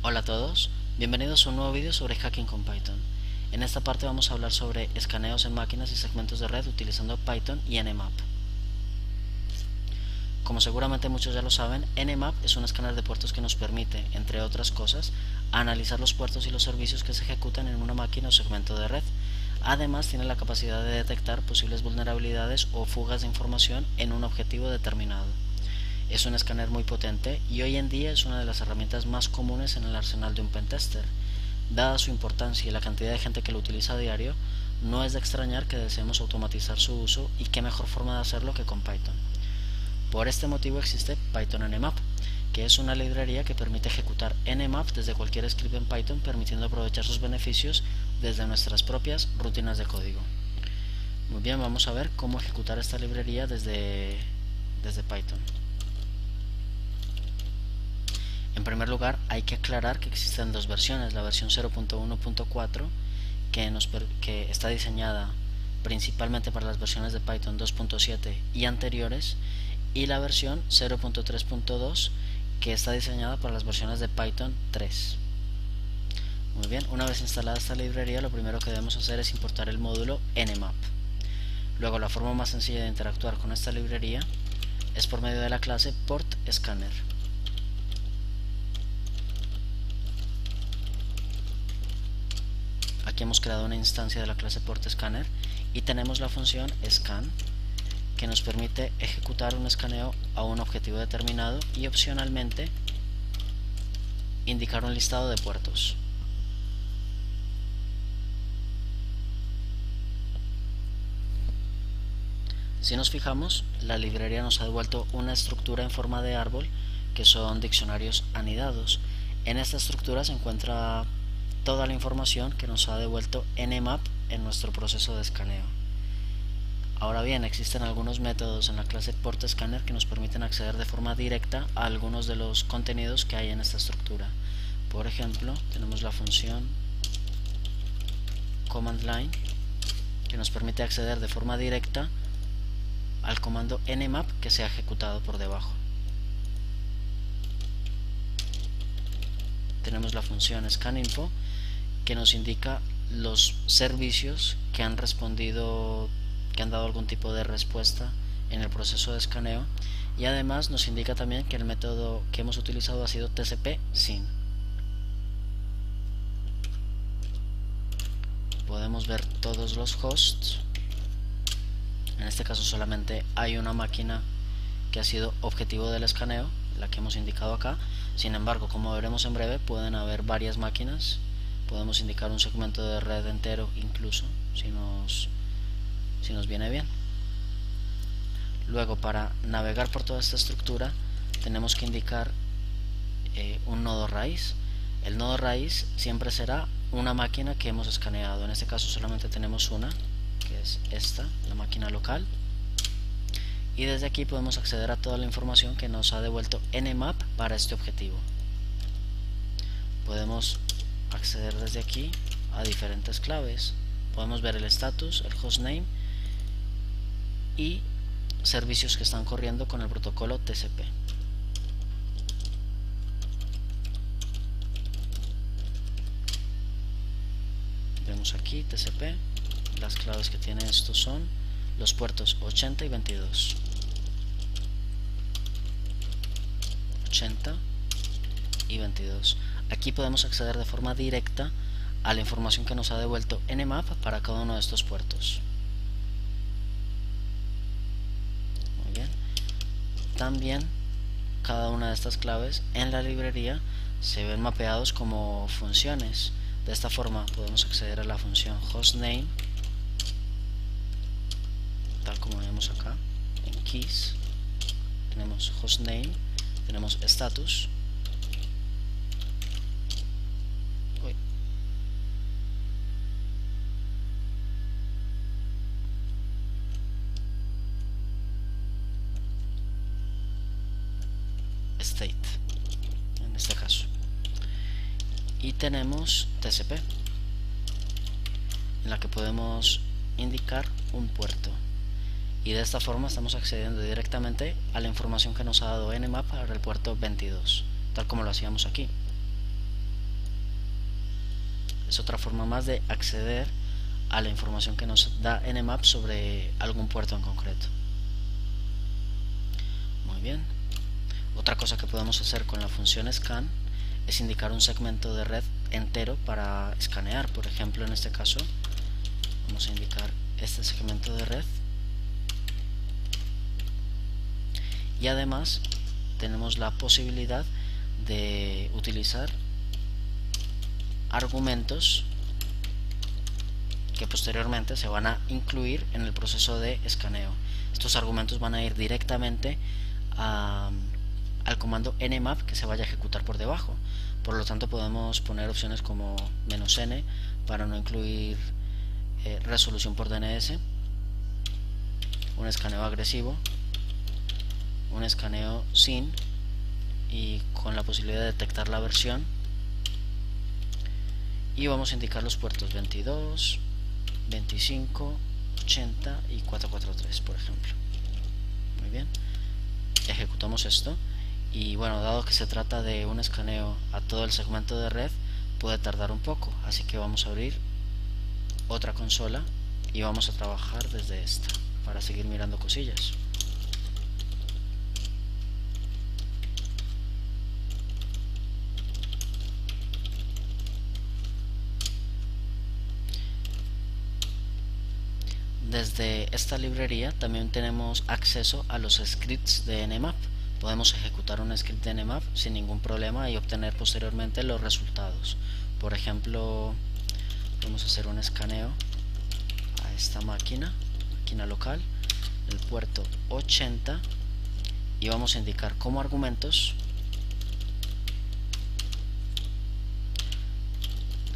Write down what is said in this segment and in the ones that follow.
Hola a todos, bienvenidos a un nuevo vídeo sobre hacking con Python. En esta parte vamos a hablar sobre escaneos en máquinas y segmentos de red utilizando Python y Nmap. Como seguramente muchos ya lo saben, Nmap es un escáner de puertos que nos permite, entre otras cosas, analizar los puertos y los servicios que se ejecutan en una máquina o segmento de red. Además, tiene la capacidad de detectar posibles vulnerabilidades o fugas de información en un objetivo determinado. Es un escáner muy potente y hoy en día es una de las herramientas más comunes en el arsenal de un pentester. Dada su importancia y la cantidad de gente que lo utiliza a diario, no es de extrañar que deseemos automatizar su uso, y qué mejor forma de hacerlo que con Python. Por este motivo existe Python Nmap, que es una librería que permite ejecutar Nmap desde cualquier script en Python, permitiendo aprovechar sus beneficios desde nuestras propias rutinas de código. Muy bien, vamos a ver cómo ejecutar esta librería desde Python. En primer lugar, hay que aclarar que existen dos versiones: la versión 0.1.4 que está diseñada principalmente para las versiones de Python 2.7 y anteriores, y la versión 0.3.2 que está diseñada para las versiones de Python 3. Muy bien, una vez instalada esta librería, lo primero que debemos hacer es importar el módulo Nmap. Luego, la forma más sencilla de interactuar con esta librería es por medio de la clase PortScanner. Aquí hemos creado una instancia de la clase PortScanner y tenemos la función scan, que nos permite ejecutar un escaneo a un objetivo determinado y opcionalmente indicar un listado de puertos. Si nos fijamos, la librería nos ha devuelto una estructura en forma de árbol que son diccionarios anidados. En esta estructura se encuentra toda la información que nos ha devuelto Nmap en nuestro proceso de escaneo. Ahora bien, existen algunos métodos en la clase PortScanner que nos permiten acceder de forma directa a algunos de los contenidos que hay en esta estructura. Por ejemplo, tenemos la función command line, que nos permite acceder de forma directa al comando nmap que se ha ejecutado por debajo. Tenemos la función scaninfo, que nos indica los servicios que han respondido, que han dado algún tipo de respuesta en el proceso de escaneo, y además nos indica también que el método que hemos utilizado ha sido tcp/sin. Podemos ver todos los hosts. En este caso solamente hay una máquina que ha sido objetivo del escaneo, la que hemos indicado acá. Sin embargo, como veremos en breve, pueden haber varias máquinas. Podemos indicar un segmento de red entero incluso, si nos viene bien. Luego, para navegar por toda esta estructura, tenemos que indicar un nodo raíz. El nodo raíz siempre será una máquina que hemos escaneado. En este caso solamente tenemos una, que es esta, la máquina local, y desde aquí podemos acceder a toda la información que nos ha devuelto Nmap para este objetivo. Podemos acceder desde aquí a diferentes claves. Podemos ver el status, el hostname y servicios que están corriendo con el protocolo TCP. Vemos aquí TCP. Las claves que tiene esto son los puertos 80 y 22. 80 y 22. Aquí podemos acceder de forma directa a la información que nos ha devuelto Nmap para cada uno de estos puertos. Muy bien. También cada una de estas claves en la librería se ven mapeados como funciones. De esta forma podemos acceder a la función hostname, tal como vemos acá en keys. Tenemos hostname, tenemos status, state en este caso, y tenemos TCP, en la que podemos indicar un puerto, y de esta forma estamos accediendo directamente a la información que nos ha dado Nmap para el puerto 22, tal como lo hacíamos aquí. es otra forma más de acceder a la información que nos da Nmap sobre algún puerto en concreto. Muy bien. Otra cosa que podemos hacer con la función scan es indicar un segmento de red entero para escanear. Por ejemplo, en este caso vamos a indicar este segmento de red, y además tenemos la posibilidad de utilizar argumentos que posteriormente se van a incluir en el proceso de escaneo. Estos argumentos van a ir directamente al comando nmap que se vaya a ejecutar por debajo. Por lo tanto, podemos poner opciones como "-n" para no incluir resolución por DNS, un escaneo agresivo, un escaneo sin y con la posibilidad de detectar la versión, y vamos a indicar los puertos 22, 25, 80 y 443, por ejemplo. Muy bien, ejecutamos esto y bueno, dado que se trata de un escaneo a todo el segmento de red, puede tardar un poco, así que vamos a abrir otra consola y vamos a trabajar desde esta para seguir mirando cosillas. Desde esta librería también tenemos acceso a los scripts de Nmap. Podemos ejecutar un script de Nmap sin ningún problema y obtener posteriormente los resultados. Por ejemplo, vamos a hacer un escaneo a esta máquina local, el puerto 80, y vamos a indicar como argumentos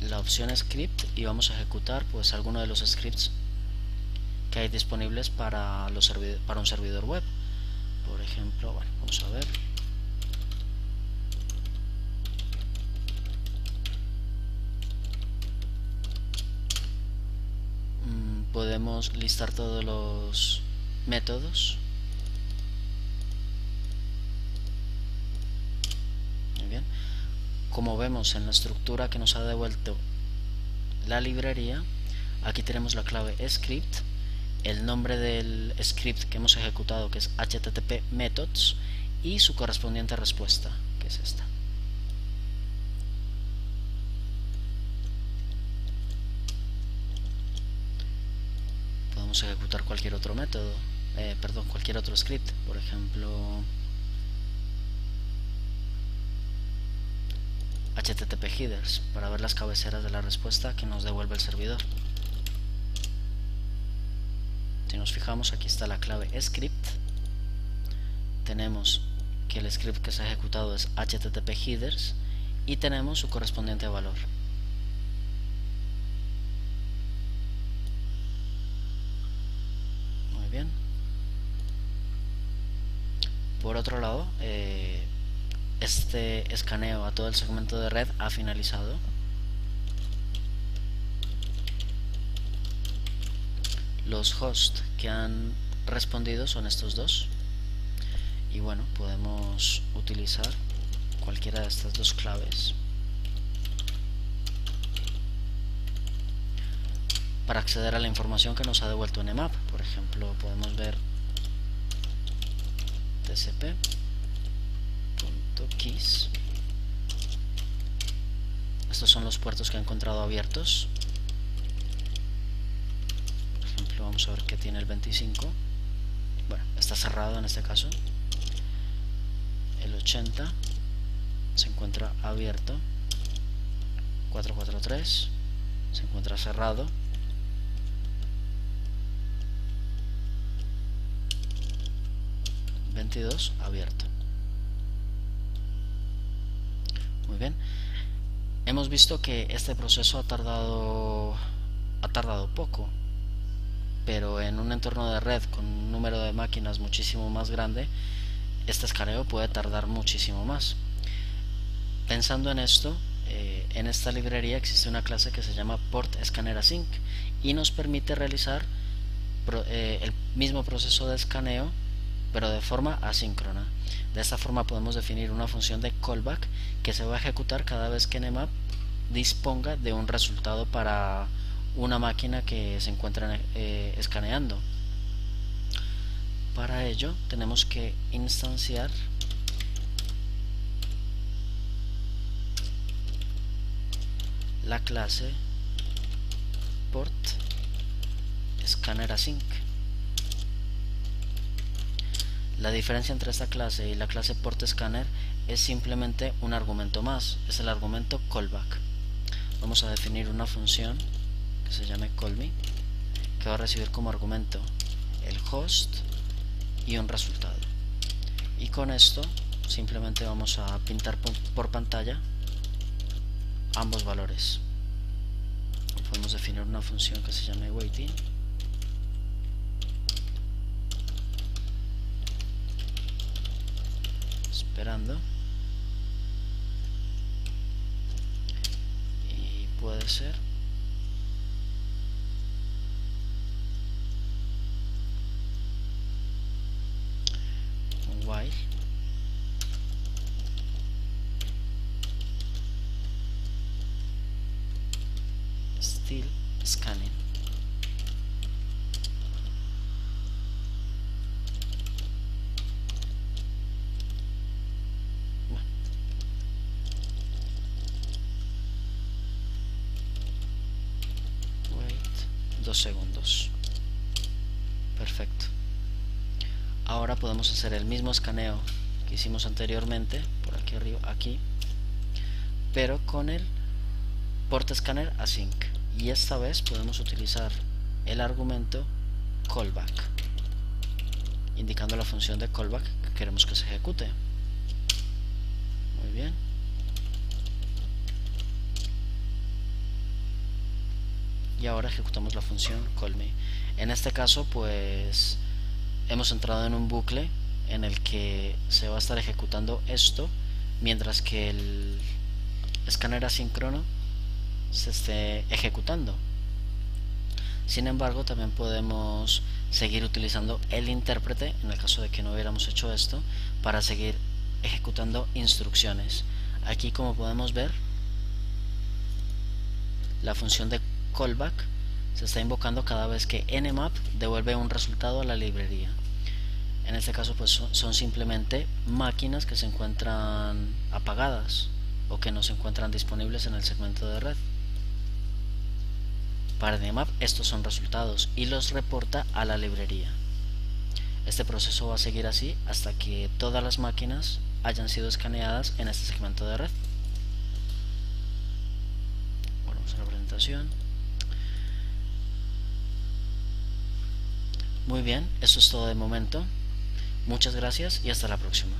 la opción script y vamos a ejecutar pues alguno de los scripts que hay disponibles para un servidor web. Por ejemplo, bueno, vamos a ver. Podemos listar todos los métodos. Muy bien. Como vemos en la estructura que nos ha devuelto la librería, aquí tenemos la clave script, el nombre del script que hemos ejecutado, que es http methods, y su correspondiente respuesta, que es esta. Podemos ejecutar cualquier otro método, cualquier otro script, por ejemplo http headers, para ver las cabeceras de la respuesta que nos devuelve el servidor. Si nos fijamos, aquí está la clave script, tenemos que el script que se ha ejecutado es http headers y tenemos su correspondiente valor. Muy bien. Por otro lado, este escaneo a todo el segmento de red ha finalizado. Los hosts que han respondido son estos dos, y bueno, podemos utilizar cualquiera de estas dos claves para acceder a la información que nos ha devuelto Nmap. Por ejemplo, podemos ver tcp.keys. Estos son los puertos que he encontrado abiertos. Por ejemplo, vamos a ver que tiene el 25. Bueno, está cerrado en este caso. El 80 se encuentra abierto. 443 se encuentra cerrado. Abierto. Muy bien. Hemos visto que este proceso ha tardado poco, pero en un entorno de red con un número de máquinas muchísimo más grande, este escaneo puede tardar muchísimo más. Pensando en esto, en esta librería existe una clase que se llama Port Scanner Async y nos permite realizar el mismo proceso de escaneo, pero de forma asíncrona. De esta forma podemos definir una función de callback que se va a ejecutar cada vez que Nmap disponga de un resultado para una máquina que se encuentra escaneando. Para ello tenemos que instanciar la clase port scanner async. La diferencia entre esta clase y la clase port scanner es simplemente un argumento más, es el argumento callback. Vamos a definir una función que se llame callme, que va a recibir como argumento el host y un resultado. Y con esto simplemente vamos a pintar por pantalla ambos valores. Podemos definir una función que se llame waiting, esperando, y puede ser un while still scanning. Wait 2 segundos. Perfecto. Ahora podemos hacer el mismo escaneo que hicimos anteriormente, por aquí arriba, aquí, pero con el port scanner async, y esta vez podemos utilizar el argumento callback, indicando la función de callback que queremos que se ejecute. Muy bien. Y ahora ejecutamos la función callme. En este caso pues hemos entrado en un bucle en el que se va a estar ejecutando esto mientras que el escáner asíncrono se esté ejecutando. Sin embargo, también podemos seguir utilizando el intérprete, en el caso de que no hubiéramos hecho esto, para seguir ejecutando instrucciones. Aquí, como podemos ver, la función de callback se está invocando cada vez que nmap devuelve un resultado a la librería. En este caso pues son simplemente máquinas que se encuentran apagadas o que no se encuentran disponibles en el segmento de red. Para nmap estos son resultados y los reporta a la librería. Este proceso va a seguir así hasta que todas las máquinas hayan sido escaneadas en este segmento de red. Volvemos a la presentación. Muy bien, eso es todo de momento. Muchas gracias y hasta la próxima.